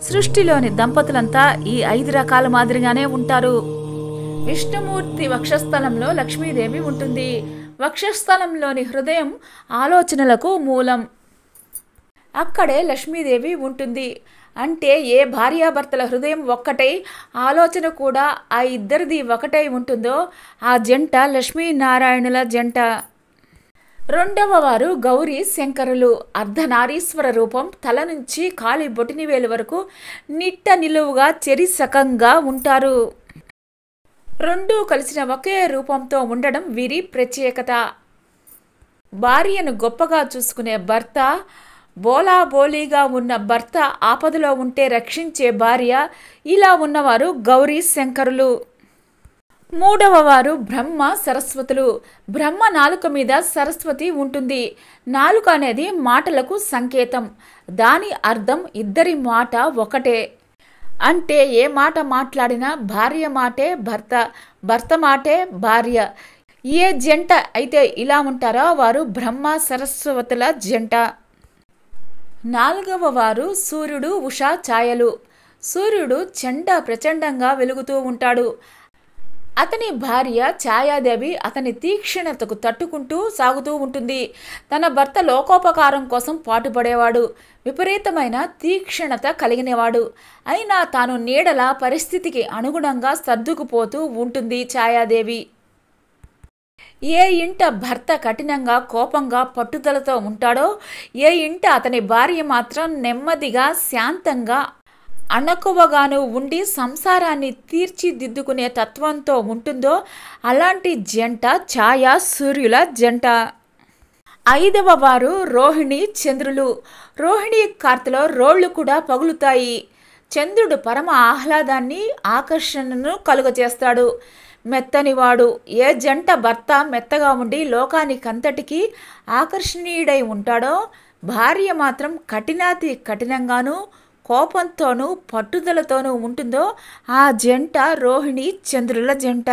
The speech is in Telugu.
సృష్టిలోని దంపతులంతా ఈ 5 రకాల మాదిరిగానే ఉంటారు. విష్ణుమూర్తి వక్షస్థలంలో లక్ష్మీదేవి ఉంటుంది. వక్షస్థలంలోని హృదయం ఆలోచనలకు మూలం. అక్కడే లక్ష్మీదేవి ఉంటుంది. అంటే ఏ భార్యాభర్తల హృదయం ఒక్కటై ఆలోచన కూడా ఆ ఇద్దరిది ఒకటై ఉంటుందో ఆ జంట లక్ష్మీనారాయణుల జంట. రెండవ వారు గౌరీ శంకరులు. అర్ధనారీశ్వర రూపం. తల నుంచి కాలి బొటినివేలు వరకు నిట్ట నిలువుగా చెరిసకంగా ఉంటారు. రెండూ కలిసిన ఒకే రూపంతో ఉండడం వీరి ప్రత్యేకత. భార్యను గొప్పగా చూసుకునే భర్త, బోలాబోలీగా ఉన్న భర్త ఆపదలో ఉంటే రక్షించే భార్య, ఇలా ఉన్నవారు గౌరీ శంకరులు. మూడవ వారు బ్రహ్మ సరస్వతులు. బ్రహ్మ నాలుక మీద సరస్వతి ఉంటుంది. నాలుక అనేది మాటలకు సంకేతం. దాని అర్థం ఇద్దరి మాట ఒకటే. అంటే ఏ మాట మాట్లాడినా భార్య మాటే భర్త, భర్త మాటే భార్య. ఏ జంట అయితే ఇలా ఉంటారో వారు బ్రహ్మ సరస్వతుల జంట. నాలుగవ వారు సూర్యుడు ఉషా ఛాయలు. సూర్యుడు ప్రచండంగా వెలుగుతూ ఉంటాడు. అతని భార్య ఛాయాదేవి అతని తీక్షణతకు తట్టుకుంటూ సాగుతూ ఉంటుంది. తన భర్త లోకోపకారం కోసం పాటుపడేవాడు. విపరీతమైన తీక్షణత కలిగినవాడు. అయినా తాను నీడల పరిస్థితికి అనుగుణంగా సర్దుకుపోతూ ఉంటుంది ఛాయాదేవి. ఏ ఇంట భర్త కఠినంగా కోపంగా పట్టుదలతో ఉంటాడో, ఏ ఇంట అతని భార్య మాత్రం నెమ్మదిగా శాంతంగా అణకువగాను ఉండి సంసారాన్ని తీర్చిదిద్దుకునే తత్వంతో ఉంటుందో అలాంటి జంట ఛాయా సూర్యుల జంట. ఐదవ వారు రోహిణి చంద్రులు. రోహిణి కార్తెలో రోళ్లు కూడా పగులుతాయి. చంద్రుడు పరమ ఆహ్లాదాన్ని ఆకర్షణను కలుగచేస్తాడు. మెత్తనివాడు. ఏ జంట భర్త మెత్తగా ఉండి లోకానికంతటికీ ఆకర్షణీయుడై ఉంటాడో భార్య మాత్రం కఠినాతి కఠినంగానూ కోపంతోనూ పట్టుదలతోనూ ఉంటుందో ఆ జంట రోహిణి చంద్రుల జంట.